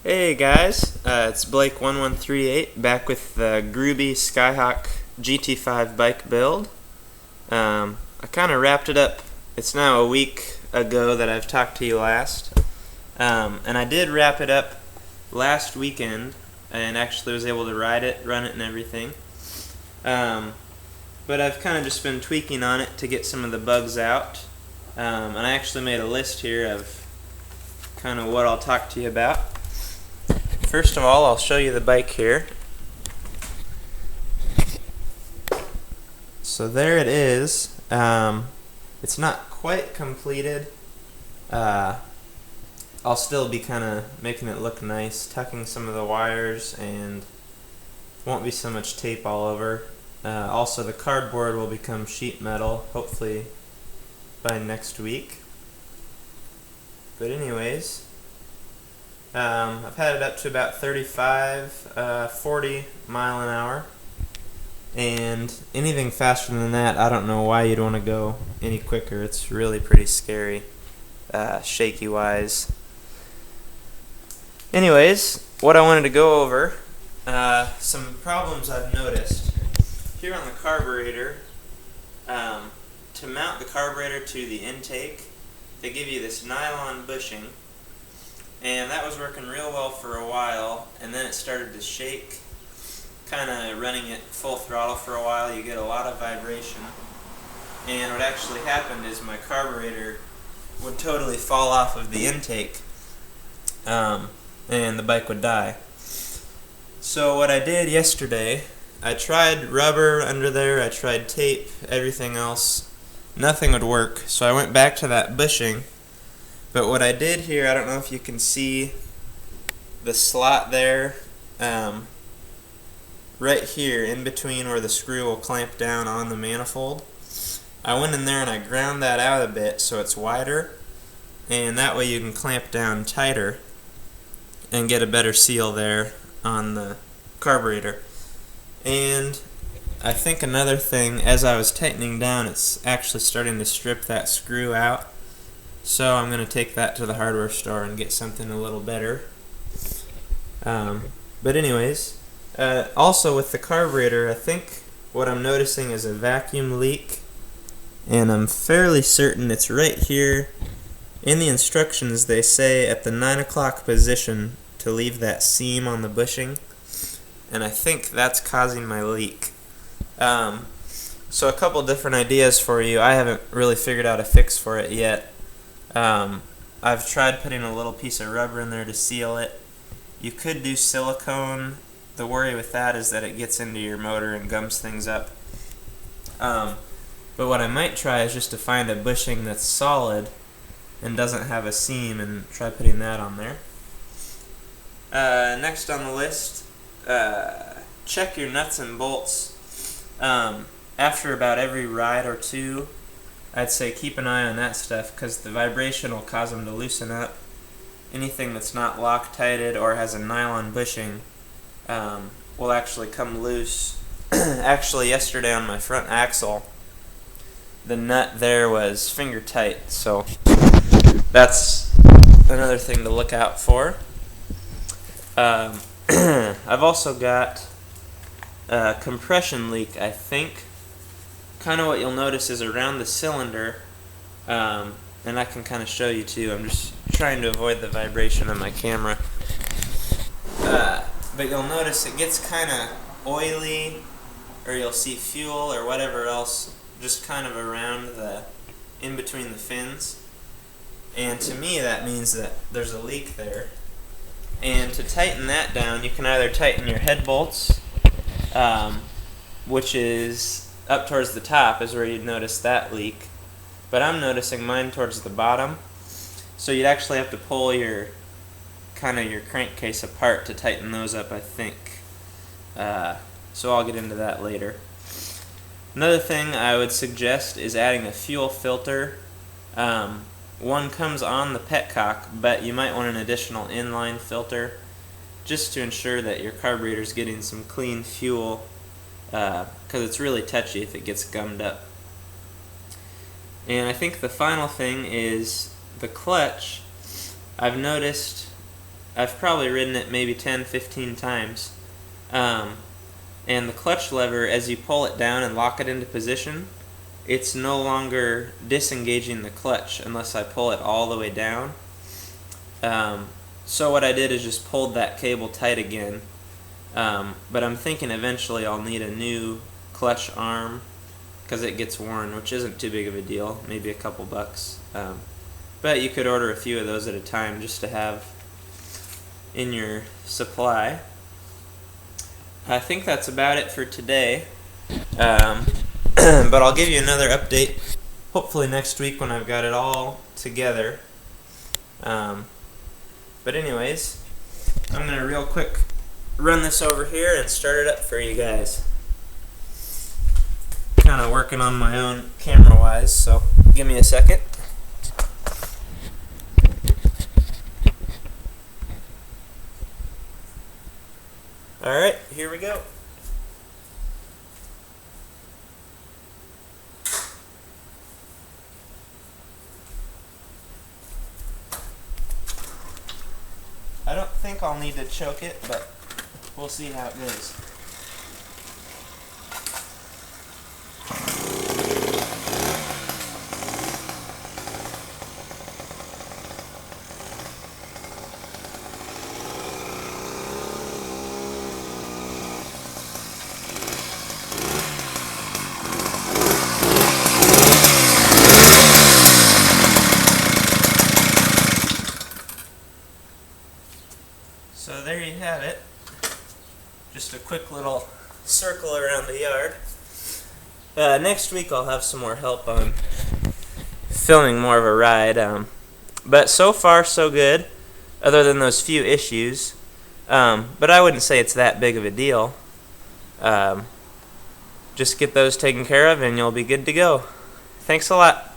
Hey guys, it's Blake1138 back with the Grubee Skyhawk gt5 bike build. I kind of wrapped it up. It's now a week ago that I've talked to you last. And I did wrap it up last weekend and actually was able to ride it, run it and everything. But I've kind of just been tweaking on it to get some of the bugs out. And I actually made a list here of kind of what I'll talk to you about. First of all, I'll show you the bike here. So there it is. It's not quite completed. I'll still be kind of making it look nice, tucking some of the wires, and won't be so much tape all over. Also, the cardboard will become sheet metal, hopefully by next week. But anyways, I've had it up to about 35, 40 mile an hour, and anything faster than that, I don't know why you'd want to go any quicker. It's really pretty scary, shaky wise. Anyways, what I wanted to go over, some problems I've noticed. Here on the carburetor, to mount the carburetor to the intake, they give you this nylon bushing. And that was working real well for a while, and then it started to shake. Kind of running it full throttle for a while, you get a lot of vibration. And what actually happened is my carburetor would totally fall off of the intake, and the bike would die. So what I did yesterday, I tried rubber under there, I tried tape, everything else. Nothing would work, so I went back to that bushing. But what I did here, I don't know if you can see the slot there, right here in between where the screw will clamp down on the manifold. I went in there and I ground that out a bit so it's wider, and that way you can clamp down tighter and get a better seal there on the carburetor. And I think another thing, as I was tightening down, it's actually starting to strip that screw out. So I'm going to take that to the hardware store and get something a little better. But anyways, also with the carburetor, I think what I'm noticing is a vacuum leak, and I'm fairly certain it's right here. In the instructions they say at the 9 o'clock position to leave that seam on the bushing, and I think that's causing my leak. So a couple different ideas for you. I haven't really figured out a fix for it yet. I've tried putting a little piece of rubber in there to seal it. You could do silicone. The worry with that is that it gets into your motor and gums things up. But what I might try is just to find a bushing that's solid and doesn't have a seam and try putting that on there. Next on the list, check your nuts and bolts. After about every ride or two, I'd say keep an eye on that stuff, because the vibration will cause them to loosen up. Anything that's not Loctited or has a nylon bushing will actually come loose. Actually, yesterday on my front axle, the nut there was finger tight, so that's another thing to look out for. I've also got a compression leak, I think. Kind of what you'll notice is around the cylinder, and I can kind of show you too. I'm just trying to avoid the vibration on my camera. But you'll notice it gets kind of oily, or you'll see fuel or whatever else just kind of around in between the fins. And to me that means that there's a leak there. And to tighten that down, you can either tighten your head bolts, which is up towards the top is where you'd notice that leak, but I'm noticing mine towards the bottom, so you'd actually have to pull your crankcase apart to tighten those up, I think. So I'll get into that later. Another thing I would suggest is adding a fuel filter. One comes on the petcock, but you might want an additional inline filter just to ensure that your carburetor is getting some clean fuel, because it's really touchy if it gets gummed up. And I think the final thing is the clutch. I've noticed I've probably ridden it maybe 10-15 times. And the clutch lever, as you pull it down and lock it into position, it's no longer disengaging the clutch unless I pull it all the way down. So what I did is just pulled that cable tight again. But I'm thinking eventually I'll need a new clutch arm because it gets worn, which isn't too big of a deal, maybe a couple bucks. But you could order a few of those at a time just to have in your supply. I think that's about it for today. But I'll give you another update hopefully next week when I've got it all together. But anyways, I'm going to real quick run this over here and start it up for you guys. Kind of working on my own camera-wise, so give me a second. Alright, here we go. I don't think I'll need to choke it, but we'll see how it goes. So there you have it. Just a quick little circle around the yard. Next week I'll have some more help on filming more of a ride. But so far so good, other than those few issues. But I wouldn't say it's that big of a deal. Just get those taken care of and you'll be good to go. Thanks a lot.